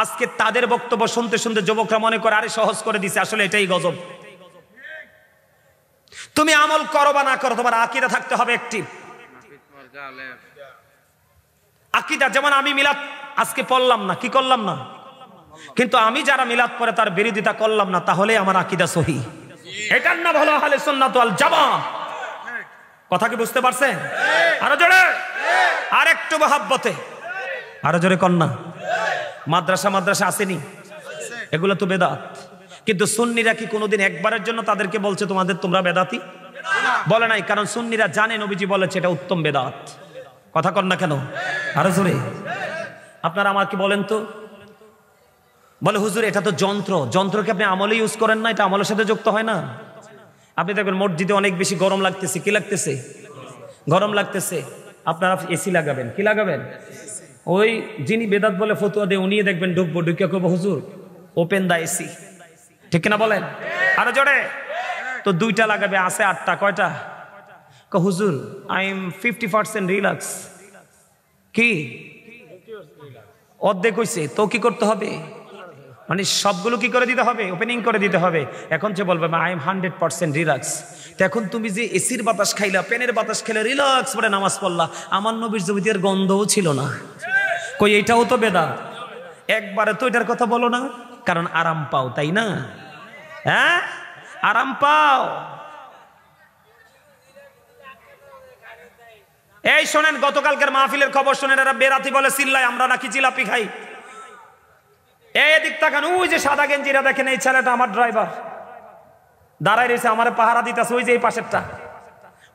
আজকে তাদের বক্তব্য শুনতে শুনতে যুবকরা মনে করে আরে সহজ করে দিছে, আসলে এটাই গজব। তুমি আমল করো বা না করো, তোমার আকীদা থাকতে হবে একটি। আকীদা যেমন আমি মিলাদ আজকে পড়লাম না, কি করলাম না, কিন্তু আমি যারা মিলাদ পড়ে তার বিরোধিতা করলাম না, তাহলে আমার আকীদা সহিহ। এটার নাম হলো আহলে সুন্নাত ওয়াল জামাত। কথা কি বুঝতে পারছেন? আরো জোরে, আরেকটু মহব্বতে, আরো জোরে কন্যা। মাদ্রাসা মাদ্রাসা আসেনি, এগুলো তো বেদাত। কিন্তু সুন্নিরা কি কোনোদিন একবারের জন্য তাদেরকে বলছে তোমরা বেদাতি? বলে নাই, কারণ সুন্নিরা জানে নবীজি বলেছে এটা উত্তম বেদাত। কথা কন না কেন? আরো জোরে। আপনারা আমাকে বলেন তো, বলে হুজুর এটা তো যন্ত্রকে আপনি আমলে ইউজ করেন না, এটা আমলের সাথে যুক্ত হয় না? আপনি দেখবেন মসজিদে অনেক বেশি গরম লাগতেছে, কি লাগতেছে? গরম লাগতেছে, আপনারা এসি লাগাবেন। কি লাগাবেন? ওই যিনি বেদাত বলে ফতুয়া দিয়ে উনি দেখবেন ঢুকবো, ঢুকে করবো হুজুর ওপেন দা এসি, ঠিক কিনা বলেন? আরো জোরে। তো দুইটা লাগাবে, আছে 8টা, কয়টা? হুজুর আই এম 50% রিল্যাক্স। কি অর্ধেক হইছে তো কি করতে হবে? মানে সবগুলো কি করে দিতে হবে? ওপেনিং করে দিতে হবে। এখন যে বলবে আই এম 100% রিল্যাক্স। তো এখন তুমি যে এসির বাতাস খাইলা, ফ্যানের বাতাস খেলে রিল্যাক্স করে নামাজ পড়লা, আমার নবীর জমিদের গন্ধও ছিল না। কই এটাও তো বেদাত। একবারে তো এটার কথা বলো না, কারণ আরাম পাও, তাই না? হ্যাঁ, আরাম পাও। এই শোনেন, গতকালকের মাহফিলের খবর শোনেন। এরা বেরাতি বলে চিল্লায় আমরা নাকি জিলাপি খাই। এদিক তাকান, ওই যে সাদা গেঞ্জিরা দেখেন, এই ছেলেটা আমার ড্রাইভার, দাঁড়াই রয়েছে আমার পাহারা দিতেছে, ওই যে এই পাশেরটা,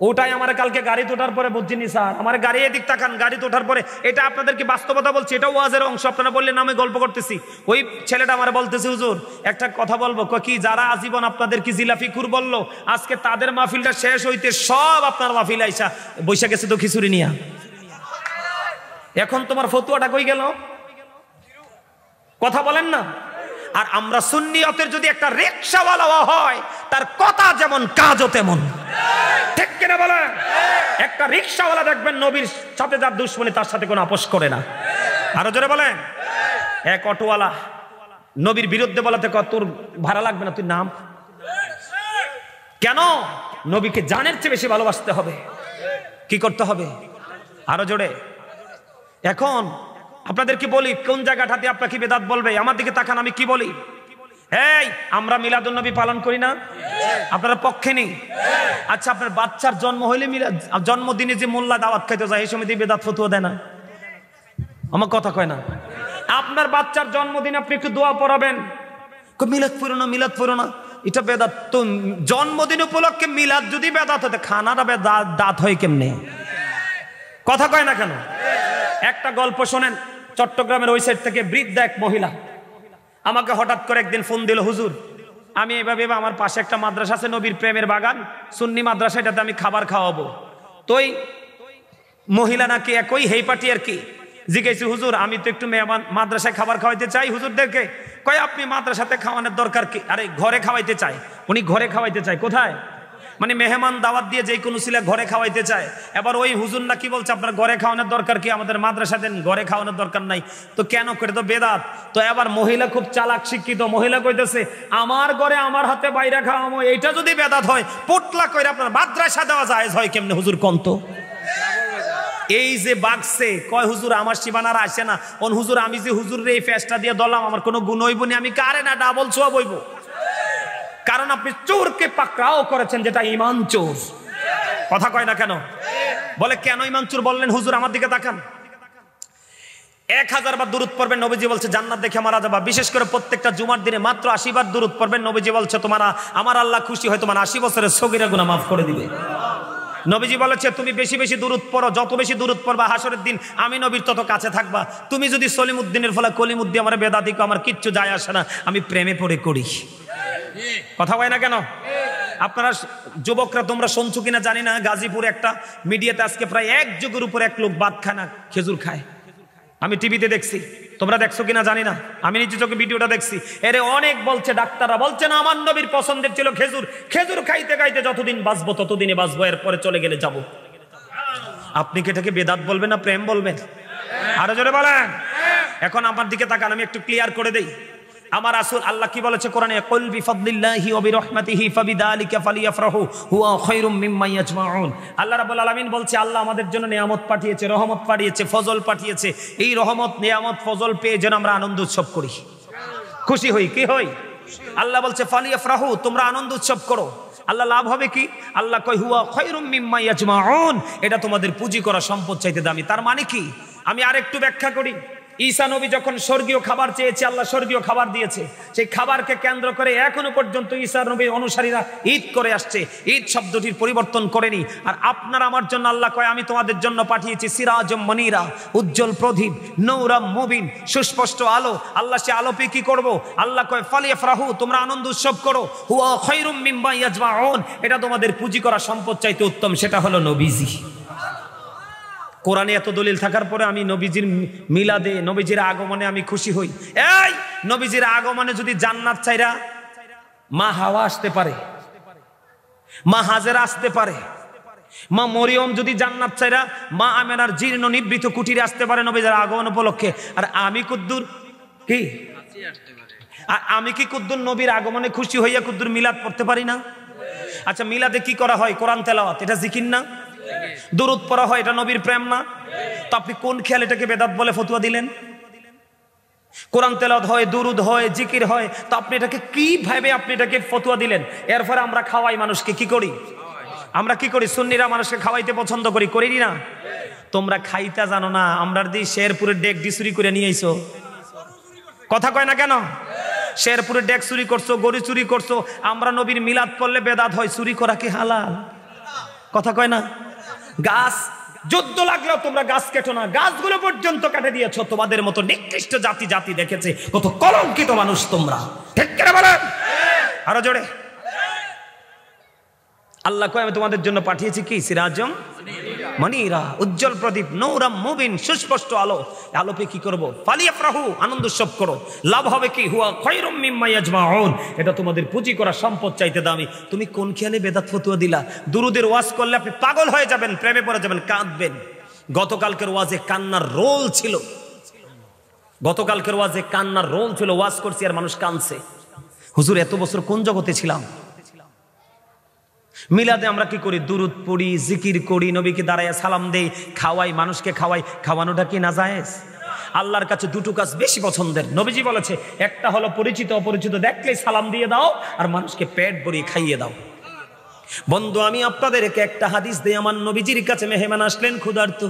ওটাই আমার কালকে গাড়ি তোঠার পরে বুঝিনি স্যার, আমার গাড়ি এদিক তাকান, গাড়ি তোঠার পরে। এটা আপনাদেরকে বাস্তবতা বলছি, এটা ওয়াজের অংশ। আপনারা বললেন আমি গল্প করতেছি। ওই ছেলেটা আমার বলতেছে হুজুর একটা কথা বলবো। কি? যারা আজীবন আপনাদের কি জিলাপি খুর বললো, আজকে তাদের মাহফিলটা শেষ হইতে সব আপনার মাহফিল আইসা বৈশা গেছে তো খিচুড়ি নিয়া। এখন তোমার ফতুয়াটা কই গেল? কথা বলেন না। আর আমরা সুন্নিয়তের যদি একটা রিকশাওয়ালা হয়, তার কথা যেমন কাজও তেমন, ঠিক কিনা বলেন? একটা রিকশাওয়ালা দেখবেন নবীর সাথে যার দুশ্মনী তার সাথে কোনো আপোষ করে না। আরো জোরে বলেন। এক অটোওয়ালা নবীর বিরুদ্ধে বলাতে তোর ভাড়া লাগবে না, তুই নাম। কেন? নবীকে জানের চেয়ে বেশি ভালোবাসতে হবে। কি করতে হবে? আরো জোরে। এখন আপনাদেরকে বলি, কোন জায়গাটাতে আপনাকে বেদাত বলবে? আমার দিকে তাকান, আমি কি বলি? এই আমরা মিলাদুন নবী পালন করি না? আপনারা পক্ষে নেই? আচ্ছা, আপনার বাচ্চার জন্ম হইলে জন্মদিনে যে মোল্লা দাওয়াত খাইতে যায়, এই সময় দিয়ে বেদাত ফতুয়া দেয় না? আমার কথা কয় না। আপনার বাচ্চার জন্মদিন আপনি একটু দোয়া পড়াবেন, মিলাদ পড়ো না, মিলাদ পড়ো না, এটা বেদাত। তো জন্মদিন উপলক্ষে মিলাদ যদি বেদাত হতে, খানাটা দাঁত হয় কেমনে? কথা কয় না কেন? একটা গল্প শোনেন। চট্টগ্রামের ওই সাইড থেকে বৃদ্ধা এক মহিলা আমাকে হঠাৎ করে একদিন ফোন দিল, হুজুর আমি এভাবে আমার পাশে একটা মাদ্রাসা আছে, নবীর প্রেমের বাগান, সুন্নি মাদ্রাসা, এটাতে আমি খাবার খাওয়াবো। তোই মহিলা নাকি একই হেই পার্টি আর কি। জিজ্ঞেসি, হুজুর আমি তো একটু মাদ্রাসায় খাবার খাওয়াইতে চাই হুজুরদেরকে। কয় আপনি মাদ্রাসাতে খাওয়ানোর দরকার কি? আরে ঘরে খাওয়াইতে চাই। উনি ঘরে খাওয়াইতে চায় কোথায়? মানে মেহমান দাওয়াত দিয়ে যে কোনো ছেলে ঘরে খাওয়াইতে চায়। এবার ওই হুজুর না কি বলছে, আপনার ঘরে খাওয়ানোর দরকার কি? আমাদের মাদ্রাসাতে ঘরে খাওয়ানোর দরকার নাই। তো কেন করে? তো বেদাত। তো এবার মহিলা খুব চালাক শিক্ষিত মহিলা কইতেছে, আমার ঘরে আমার হাতে বাইরে খাওয়াবো, এইটা যদি বেদাত হয়, পোটলা করে আপনার মাদ্রাসা দেওয়া যায় হয় কেমনে হুজুর কন্ত? এই যে বাগছে কয় হুজুর আমার সীমানারা আসে না। কোন হুজুর আমি যে হুজুর রে এই ফেসটা দিয়ে দলাম, আমার কোনো গুণ হইব না, আমি কারে না ডাবল ছোয়া বইব। কারণ আপনি চোরকে পাকড়াও করেছেন, যেটা ইমান চোর। কথা কয় না কেন? বলে কেন ইমান চোর বললেন হুজুর? আমার দিকে তাকান। 1000 বার দুরূদ পড়বেন, নবীজি বলছে জান্নাত দেখে মারা যাবা। বিশেষ করে প্রত্যেকটা জুমার দিনে মাত্র 80 বার দুরূদ পড়বেন, নবীজি বলছে আমার আল্লাহ খুশি হয় তোমার 80 বছরের সগীরা গুনাহ মাফ করে দিবে। নবীজি বলেছে তুমি বেশি বেশি দুরূদ পড়ো, যত বেশি দুরূদ পড়বা হাসরের দিন আমি নবীর তত কাছে থাকবা। তুমি যদি সলিমউদ্দিনের ফলে কলিমউদ্দিন আমার বেদাতি কো, আমার কিচ্ছু যায় আসে না, আমি প্রেমে পড়ে করি। কথা হয় না কেন? আপনারা যুবকরা তোমরা শুনছো কিনা জানি না, গাজীপুরে একটা মিডিয়াতে আজকে প্রায় 1 যুগের উপরে এক লোক ভাত খায় না, খেজুর খায়। আমি টিভিতে দেখছি, তোমরা দেখছো কিনা জানি না, আমি নিজে চোখে ভিডিওটা দেখছি। এরে অনেক বলছে, ডাক্তাররা বলছে না আমার নবীর পছন্দের ছিল খেজুর, খেজুর খাইতে খাইতে যতদিন বাঁচবো ততদিনে বাঁচবো, এরপরে চলে গেলে যাব। আপনি কি এটাকে বেদাত বলবেন না প্রেম বলবেন? আরো জোরে বলেন। এখন আমার দিকে তাকান, আমি একটু ক্লিয়ার করে দেই। আমার রাসূল আল্লাহ কি বলেছে কোরআনে, কুল বিফাদলিল্লাহি ওয়া বিরহমাতিহি ফাবিযালিকা ফালিয়াফরাহু হুয়া খায়রুম মিম্মা ইয়াজমাউন। আল্লাহ রাব্বুল আলামিন বলছে, আল্লাহ আমাদের জন্য নিয়ামত পাঠিয়েছে, রহমত পাঠিয়েছে, ফজল পাঠিয়েছে। এই রহমত, নিয়ামত, ফজল পেয়ে যেন আমরা আনন্দ উৎসব করি, খুশি হই। কি হই? আল্লাহ বলছে ফালিয়াফরাহু, তোমরা আনন্দ উৎসব করো। আল্লাহ লাভ হবে কি? আল্লাহ কয় হুয়া খায়রুম মিম্মা ইয়াজমাউন, এটা তোমাদের পুঁজি করা সম্পদ চাইতে দামি। তার মানে কি? আমি আরেকটু ব্যাখ্যা করি। ঈসা নবী যখন স্বর্গীয় খাবার চেয়েছে, আল্লাহ স্বর্গীয় খাবার দিয়েছে। সেই খাবারকে কেন্দ্র করে এখনো পর্যন্ত ঈসা নবীর অনুসারীরা ঈদ করে আসছে, ঈদ শব্দটির পরিবর্তন করেনি। আর আপনার আমার জন্য আল্লাহ কয়, আমি তোমাদের জন্য পাঠিয়েছি সিরাজম মনিরা, উজ্জ্বল প্রদীপ, নূরাম মুবিন, সুস্পষ্ট আলো। আল্লাহ সে আলো পেয়ে কি করবো? আল্লাহ কয় ফালিয়াফরাহু, তোমরা আনন্দ উৎসব করো। হুয়া খায়রুম মিম্মা ইয়াজমাউন, এটা তোমাদের পুঁজি করা সম্পদ চাইতে উত্তম, সেটা হলো নবীজি। কোরআনে এত দলিল থাকার পরে আমি নবীজির মিলাদে, নবীজির আগমনে আমি খুশি হই। এই নবীজির আগমনে যদি জান্নাত চাইরা মা হাওয়া আসতে পারে, মা হাজেরা আসতে পারে, মা মরিয়ম যদি জান্নাত চাইরা মা আমেনার জীর্ণ নিবৃত কুটিরে আসতে পারে নবীজির আগমন উপলক্ষে, আর আমি কুদ্দুর কি, আর আমি কি কুদ্দুর নবীর আগমনে খুশি হইয়া কুদ্দুর মিলাদ পড়তে পারি না? আচ্ছা, মিলাদে কি করা হয়? কোরআন তেলাওয়াত, এটা জিকির না? দুরূদ পড়া হয়, এটা নবীর প্রেম না? তো আপনি কোন খেয়াল এটাকে বেদাত বলে ফতোয়া দিলেন? কোরআন তেলাওয়াত হয়, দুরূদ হয়, জিকির হয়, তো আপনি এটাকে কিভাবে আপনি এটাকে ফতোয়া দিলেন? এরপরে আমরা খাওয়াই মানুষকে, কি করি? আমরা কি করি? সুন্নিরা মানুষকে খাওয়াইতে পছন্দ করি, করি না? তোমরা খাইতা জানো না, আমরা দিয়ে শেরপুরের ডেক ডি চুরি করে নিয়ে আইছো। কথা কয় না কেন? শেরপুরের ডেক চুরি করছো, গরু চুরি করছো। আমরা নবীর মিলাদ পড়লে বেদাত হয়, চুরি করা কি হালাল? কথা কয় না? গাছ যুদ্ধ লাগলেও তোমরা গাছ কেটো না, গাছগুলো পর্যন্ত কেটে দিয়েছো। তোমাদের মতো নিকৃষ্ট জাতি দেখেছে, কত কলঙ্কিত মানুষ তোমরা। ঠিক করে বলেন আরো জোরে। আল্লাহ কয়, আমি তোমাদের জন্য পাঠিয়েছি কি? সিরাজম মনিরা, উজ্জ্বল প্রদীপ, নূরাম মুবিন, সুস্পষ্ট আলো। আলো পেয়ে কি করবো? ফালিয়াফরাহু, আনন্দ উৎসব করো। লাভ হবে কি? হুয়া খায়রুম মিম্মা ইয়াজমাউন, এটা তোমাদের পুঁজি করা সম্পদ চাইতে দামি। তুমি কোন খেয়ালে বেদাত ফতোয়া দিলা? দুরুদের ওয়াজ করলে আপনি পাগল হয়ে যাবেন, প্রেমে পড়ে যাবেন, কাঁদবেন। গতকালকের ওয়াজে কান্নার রোল ছিল, গতকালকের ওয়াজে কান্নার রোল ছিল। ওয়াজ করছি আর মানুষ কাঁদছে। হুজুর এত বছর কোন জগতে ছিলাম? মিলাদে আমরা কি করি? দুরুদ পড়ি, জিকির করি, নবীকে দাঁড়ায় সালাম দেই, খাওয়াই, মানুষকে খাওয়াই। খাওয়ানোটা কি নাজায়েজ? আল্লাহর কাছে দুটো কাজ বেশি পছন্দের। নবীজি বলেছে, একটা হলো পরিচিত অপরিচিত দেখলেই সালাম দিয়ে দাও, আর মানুষকে পেট ভরিয়ে খাইয়ে দাও। বন্ধু, আমি আপনাদেরকে একটা হাদিস দেই। আমার নবীজির কাছে মেহমান আসলেন ক্ষুধার্ত।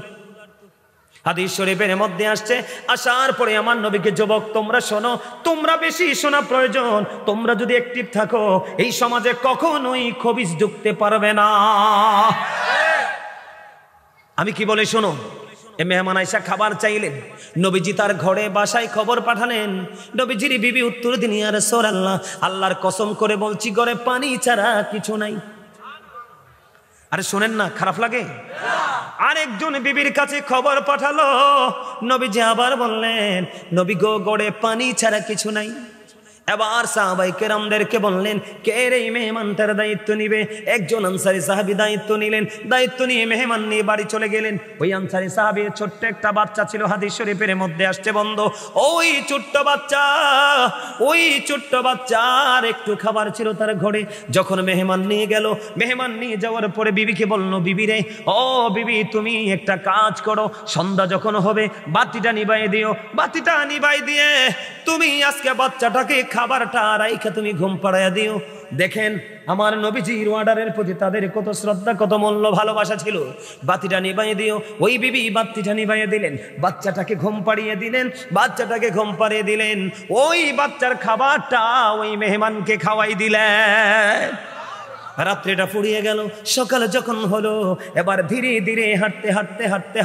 হাদিস শরীফের মধ্যে আসছে, আসার পরে আমার নবীকে, যুবক তোমরা শোনো, তোমরা বেশি শোনা প্রয়োজন। তোমরা যদি অ্যাক্টিভ থাকো, এই সমাজে কখনোই খবিস ঢুকতে পারবে না। আমি কি বলে শোনো। এ মেহমান আয়েশা খাবার চাইলেন, নবীজি তার ঘরে বাসায় খবর পাঠালেন। নবীজির বিবি উত্তর দিন, ইয়া রাসূলুল্লাহ, আল্লাহর কসম করে বলছি, ঘরে পানি ছাড়া কিছু নাই। আরে শোনেন না, খারাপ লাগে? আরেকজন বিবির কাছে খবর পাঠালো, নবীজি আবার বললেন, নবী গো, গড়ে পানি ছাড়া কিছু নাই। এবার সাহাবায়ে কেরামদেরকে বললেন, কে রে মেহমানটার দায়িত্ব নিবে? একজন আনসারী সাহাবী দায়িত্ব নিলেন। দায়িত্ব নিয়ে মেহমান নিয়ে বাড়ি চলে গেলেন। ওই আনসারী সাহাবীর ছোট্ট একটা বাচ্চা ছিল, হাদিস শরীফের মধ্যে আসছে বন্ধ। ওই ছোট্ট বাচ্চার একটু খাবার ছিল তার ঘরে। যখন মেহমান নিয়ে গেল, মেহমান নিয়ে যাওয়ার পরে বিবিকে বলল, বিবি রে, ও বিবি, তুমি একটা কাজ করো, সন্ধ্যা যখন হবে বাতিটা নিভাই দিও। বাতিটা নিভাই দিয়ে তুমি আজকে বাচ্চাটাকে খাবারটা রাইখা তুমি ঘুম পাড়াইয়া দিও। দেখেন আমার নবীজির অর্ডারের প্রতি তাদের কত শ্রদ্ধা, কত মূল্য, ভালোবাসা ছিল। বাতিটা নিভাই দিও। ওই বিবি বাতিটা নিভাইয়া দিলেন, বাচ্চাটাকে ঘুম পাড়িয়ে দিলেন, ওই বাচ্চার খাবারটা ওই মেহমানকে খাওয়াই দিলেন। রাত্রিটা ফুরিয়ে গেল। সকালে যখন হলো, এবার ধীরে ধীরে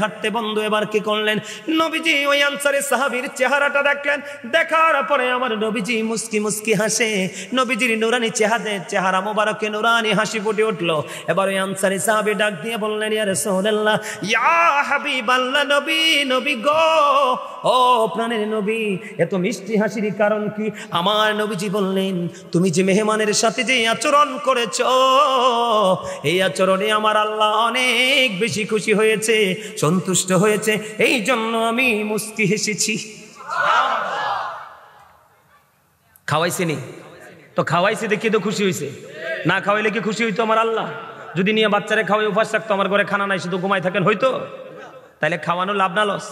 হাঁটতে বন্ধু এবার কি করলেন? নবীজি ওই আনসারী সাহাবীর চেহারাটা দেখলেন। দেখার পরে আমার নবীজি মুস্কি হাসে। নবীজির নুরানি চেহারা মোবারকে নুরানি হাসি ফুটে উঠলো। এবার ওই আনসারী সাহাবী ডাক দিয়ে বললেন, ইয়া রাসূলুল্লাহ, ইয়া হাবিবাল্লাহ, নবী গো, ও প্রাণের নবী, এত মিষ্টি হাসির কারণ কি? আমার নবীজি বললেন, তুমি যে মেহমানের সাথে যে আচরণ করেছো, এই আচরণে আমার আল্লাহ অনেক বেশি খুশি হয়েছে, সন্তুষ্ট হয়েছে, এই জন্য আমি মুস্কি হেসেছি। খাওয়াইছিনি তো, খাওয়াইছি দেখি তো খুশি হয়েছে, না খাওয়াইলে কি খুশি হইতো আমার আল্লাহ? যদি নিয়ে বাচ্চারে খাওয়াই উপাস রাখতো, আমার ঘরে খানা নাই শুধু ঘুমাই থাকেন হইতো? তাইলে খাওয়ানো লাভ না লস?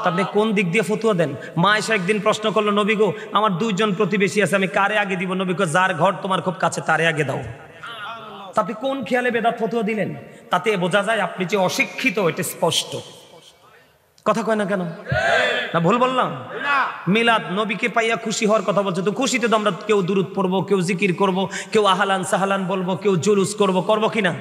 তো আপনি কোন দিক দিয়ে ফতুয়া দেন? মা এসে একদিন প্রশ্ন করলো, নবী গো আমার 2 জন প্রতিবেশী আছে, আমি কারে আগে দিব? নবী গো যার ঘর তোমার খুব কাছে তারে আগে দাও। তা আপনি কোন খেয়ালে বেদাত ফতুয়া দিলেন? তাতে বোঝা যায় আপনি যে অশিক্ষিত, এটা স্পষ্ট। কথা কয় না কেন? না ভুল বললাম? মিলাদ নবীকে পাইয়া খুশি হওয়ার কথা বলছে, তো খুশিতে তো আমরা কেউ দুরুদ পড়বো, কেউ জিকির করব, কেউ আহলান সাহালান বলবো, কেউ জুলুস করব কিনা?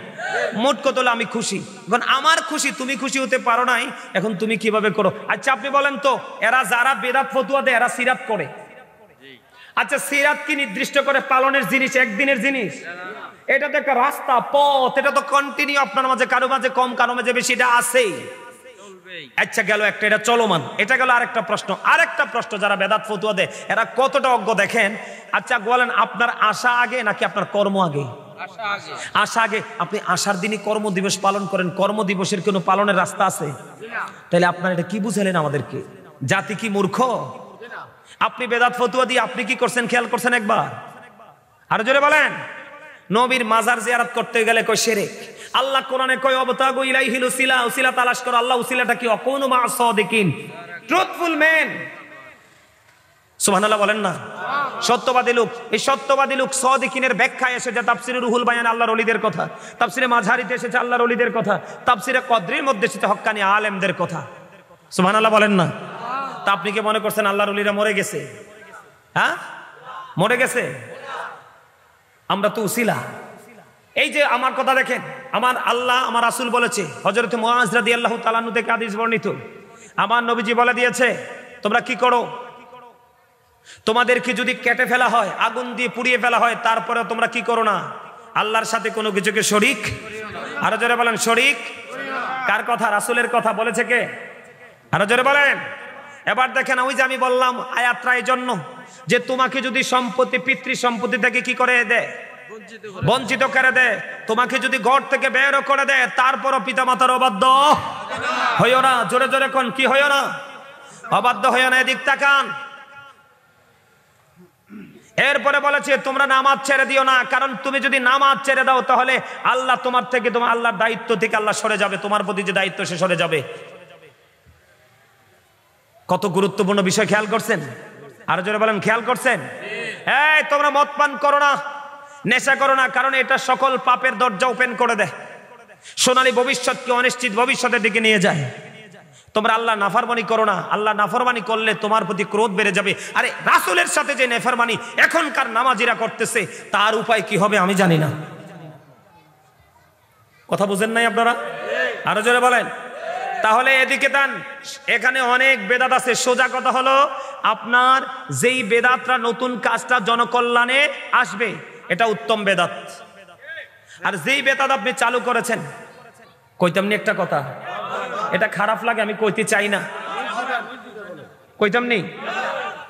মোট কথা হলো আমি খুশি। এখন আমার খুশি, তুমি খুশি হতে পারো নাই, এখন তুমি কিভাবে করো? আচ্ছা আপনি বলেন তো, এরা যারা বেদাত ফতুয়া দেয় এরা সিরাত করে। আচ্ছা সিরাত কি নির্দিষ্ট করে পালনের জিনিস, একদিনের জিনিস? এটা তো একটা রাস্তা, পথ, এটা তো কন্টিনিউ আপনার মাঝে, কারো মাঝে কম কারো মাঝে বেশি, এটা আছেই। আচ্ছা গেল একটা, এটা চলমান। এটা গেল আরেকটা প্রশ্ন। আরেকটা প্রশ্ন, যারা বেদাত ফতুয়া দেয় এরা কতটা অজ্ঞ দেখেন। আচ্ছা বলেন, আপনার আশা আগে নাকি আপনার কর্ম আগে? আশা আগে। আপনি আশার দিনই কর্ম দিবস পালন করেন, কর্ম দিবসের কোনো পালনের রাস্তা আছে? তাহলে আপনার এটা কি বুঝালেন আমাদেরকে? জাতি কি মূর্খ? আপনি বেদাত ফতুয়া দিয়ে আপনি কি করছেন খেয়াল করছেন একবার? আরো জোরে বলেন। নবীর মাজার জিয়ারত করতে গেলে কয় শিরক। আল্লাহ কোরআনে কয় অবতাগু ইলাইহিল উসিলা, উসিলা তালাশ করো। আল্লাহ উসিলাটা কি? অকুনু মা সাদিকিন, ট্রুথফুল ম্যান। সুবহানাল্লাহ বলেন না? সত্যবাদী লোক। এই সত্যবাদী লোক সাদিকিনের ব্যাখ্যায় এসেছে তাফসিরে রুহুল বায়ান আল্লাহর ওলিদের কথা, তাফসিরে মাঝহারিতে এসেছে আল্লাহর ওলিদের কথা, তাফসিরে কদরির মধ্যে এসেছে হক্কানি আলেমদের কথা। সুবহানাল্লাহ বলেন না? তা আপনি কি মনে করছেন আল্লাহর ওলিরা মরে গেছে? হ্যাঁ মরে গেছে? আমরা তো উসিলা। এই যে আমার কথা দেখেন, আমার আল্লাহ আমার রাসূল বলেছে, হযরত মুআজ রাদিয়াল্লাহু তাআলা আনহু থেকে হাদিস বর্ণিত, আমার নবীজি বলে দিয়েছে তোমরা কি করো, তোমাদেরকে যদি কেটে ফেলা হয়, আগুন দিয়ে পুড়িয়ে ফেলা হয়, তারপরে তোমরা কি করো না, আল্লাহর সাথে কোনো কিছুকে শরীক। আরো জোরে বলেন শরীক। কার কথা? রাসূলের কথা। বলেছে কে? আরো জোরে বলেন। এবার দেখেন, ওই যে আমি বললাম আয়াতটা এই জন্য যে তোমাকে যদি সম্পত্তি, পিতৃ সম্পত্তি থেকে কি করে দেয়, বঞ্চিত করে দেয়, তোমাকে যদি ঘর থেকে বের করে দেয়, তারপরও পিতা মাতার অবাধ্য হইও না। জোরে জোরে কোন, কি হইও না? অবাধ্য হইও না। এদিক তাকান। এরপরে বলেছে তোমরা নামাজ ছেড়ে দিও না, কারণ তুমি যদি নামাজ ছেড়ে দাও তাহলে আল্লাহ তোমার থেকে, তোমার আল্লাহর দায়িত্ব থেকে আল্লাহ সরে যাবে, তোমার প্রতি যে দায়িত্ব সে সরে যাবে। কত গুরুত্বপূর্ণ বিষয় খেয়াল করছেন? আরো জোরে বলেন খেয়াল করছেন? এই তোমরা মদ পান করো না, নেশা করো না, কারণ এটা সকল পাপের দরজা ওপেন করে দেয়, সোনালী ভবিষ্যৎকে অনিশ্চিত ভবিষ্যতের দিকে নিয়ে যায়। তোমরা আল্লাহ নাফরমানি করো না, আল্লাহ নাফরমানি করলে তোমার প্রতি ক্রোধ বেড়ে যাবে। আরে রাসূলের সাথে যে নাফরমানি এখনকার নামাজিরা করতেছে, তার উপায় কি হবে আমি জানি না। কথা বুঝেন নাই আপনারা? আরো জোরে বলেন। তাহলে এদিকে দেন, এখানে অনেক বেদাত আছে। সোজা কথা হলো, আপনার যেই বেদাতরা নতুন কাজটা জনকল্যাণে আসবে, এটা উত্তম বেদাত। আর যেই বেদাত আপনি চালু করেছেন, কইতামনি একটা কথা, এটা খারাপ লাগে, আমি কইতে চাই না, কইতামনি,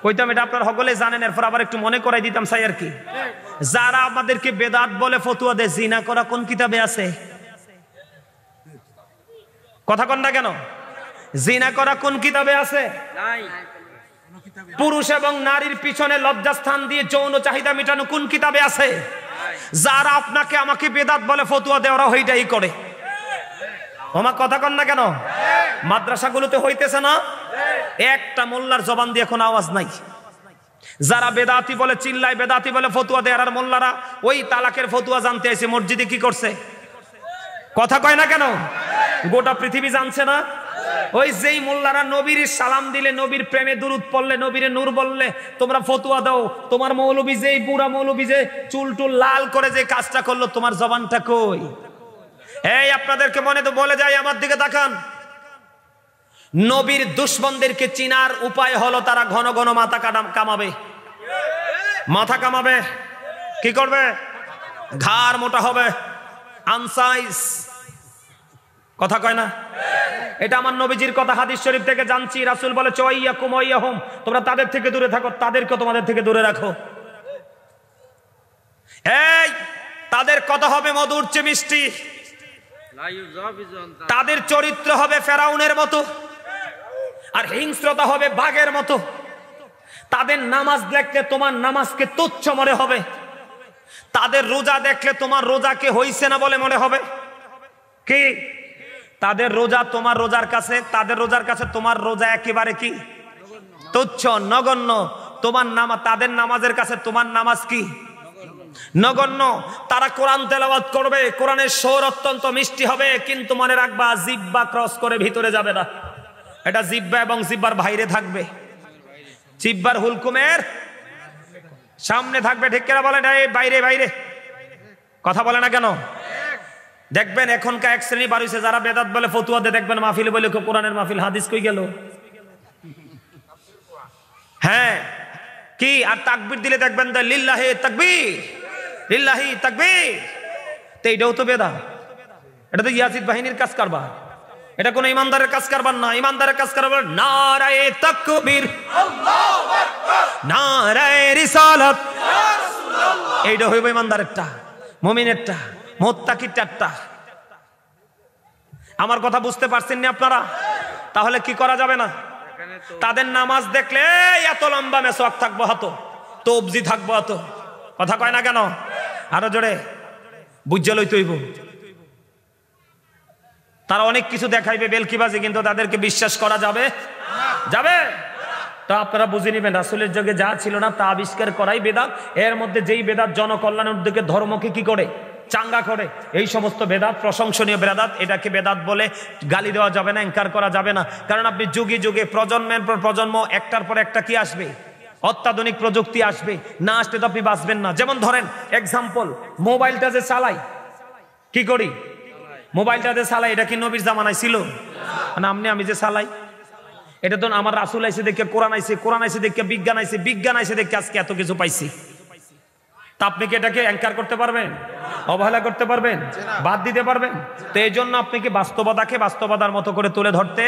কইতাম, এটা আপনার সকলে জানেন। এরপর আবার একটু মনে করাই দিতাম চাই আর কি। যারা আমাদেরকে বেদাত বলে ফতুয়া দেয়, জিনা করা কোন কিতাবে আছে? কথা কন না কেন? জিনা করা কোন কিতাবে আছে? পুরুষ এবং নারীর পিছনে লজ্জাস্থান দিয়ে যৌন চাহিদা মেটানো কোন কিতাবে আছে? যারা আপনাকে আমাকে বেদাত বলে ফতুয়া দেয়, ওরা ওইটাই করে। আমার কথা কন না কেন? মাদ্রাসাগুলোতে হইতেছে না? একটা মোল্লার জবান দিয়ে এখন আওয়াজ নাই। যারা বেদাতি বলে চিল্লায়, বেদাতি বলে ফতুয়া দেয়, আর মোল্লারা ওই তালাকের ফতুয়া জানতে এসে মসজিদে কি করছে? কথা কয় না কেন? গোটা পৃথিবী জানছে না? ওই যেই মোল্লারা নবীর সালাম দিলে, নবীর প্রেমে দুরূদ পড়লে, নবীরে নূর বললে তোমরা ফতুয়া দাও, তোমার মৌলবী যেই বুড়া মৌলবী যে চুল টুল লাল করে যে কাজটা করলো, তোমার জবানটা কই? এই আপনাদেরকে মনে তো বলে যাই, আমার দিকে তাকান। নবীর দুশমনদেরকে চিনার উপায় হলো তারা ঘন ঘন মাথা কামাবে। মাথা কামাবে, কি করবে? ঘাড় মোটা হবে, আনসাইজ। কথা কয় না? এটা আমার নবীজির কথা, হাদিস শরীফ থেকে জানছি। রাসূল বলে চয়াইয়াকুম ওয়াইয়াহুম, তোমরা তাদের থেকে দূরে থাকো, তাদেরকে তোমাদের থেকে দূরে রাখো। এই তাদের কথা হবে মধুর চেয়ে মিষ্টি, তাদের চরিত্র হবে ফেরাউনের মতো, আর হিংস্রতা হবে বাঘের মতো। তাদের নামাজ দেখলে তোমার নামাজকে তুচ্ছ মনে হবে, তাদের রোজা দেখলে তোমার রোজাকে হইছে না বলে মনে হবে। কি তাদের রোজা তোমার রোজার কাছে, তাদের রোজার কাছে তোমার রোজা একেবারে কি তুচ্ছ, নগণ্য। তোমার নামাজ তাদের নামাজের কাছে তোমার নামাজ কি নগণ্য। তারা কোরআন তেলাওয়াত করবে, কোরআনের সুর অত্যন্ত মিষ্টি হবে, কিন্তু মনে রাখবা জিহ্বা ক্রস করে ভিতরে যাবে না, এটা জিহ্বা এবং জিহ্বার বাইরে থাকবে, জিহ্বার হুলকুমের সামনে থাকবে। ঠিক কিনা বলেন? এই বাইরে বাইরে কথা বলে না কেন? দেখবেন এখনকার এক শ্রেণী বার হইছে যারা বেদাত বলে ফতুয়া দিয়ে, দেখবেন মাহফিল বলে কোরআনের মাহফিল, হাদিস কই গেল? হ্যাঁ কি আর তাকবীর দিলে দেখবেন লিল্লাহি তাকবীর, লিল্লাহি তাকবীর। তো এইটাও তো বেদাত, এটা তো ইয়াজিদ বাহিনীর কাজ কারবার, এটা কোন ইমানদারের কাজ কারবার না। ইমানদারের কাজ কারবার নারায়ে তাকবীর, আল্লাহু আকবার, নারায়ে রিসালাত, ইয়া রাসূলুল্লাহ। এইটা হইব ইমানদারেরটা, মুমিনেরটা, মুত্তাকিরটা। আমার কথা বুঝতে পারছেন না আপনারা? তাহলে কি করা যাবে না? তাদের নামাজ দেখলে এত লম্বা মেসওয়াক থাকবো হাতো, তবজি থাকবো হাতো, কথা কয় না কেন? আরো জোরে বুঝে লইতে হইব। তারা অনেক কিছু দেখাইবে বেলকিবাজি, কিন্তু তাদেরকে বিশ্বাস করা যাবে যাবে? তা আপনারা বুঝে নিবেন, রাসূলের যুগে যা ছিল না তা আবিষ্কার করাই বেদাত। এর মধ্যে যেই বেদাত জনকল্যাণের উদ্যোগে ধর্মকে কি করে চাঙ্গা করে, এই সমস্ত বেদাত প্রশংসনীয় বেদাত। এটাকে বেদাত বলে গালি দেওয়া যাবে না, ইনকার করা যাবে না। কারণ আপনি যুগে যুগে প্রজন্মের পর প্রজন্ম একটার পর একটা কি আসবে, অত্যাধুনিক প্রযুক্তি আসবে, না আসলে তো আপনি বাঁচবেন না। যেমন ধরেন এক্সাম্পল, মোবাইলটা যে চালাই, কি করি মোবাইলটা যে চালাই, এটা কি নবীর জামানায় ছিল? মানে আমি যে চালাই, এটা তো আমার রাসূল আইছে দেখে কোরআন আইছে, কোরআন আইছে দেখে বিজ্ঞান আইছে, বিজ্ঞান আইছে দেখে আজকে এত কিছু পাইছি। তা আপনি কি এটাকে অ্যাঙ্কার করতে পারবেন? অবহেলা করতে পারবেন? বাদ দিতে পারবেন? তো এই জন্য আপনাকে বাস্তবতাকে বাস্তবতার মতো করে তুলে ধরতে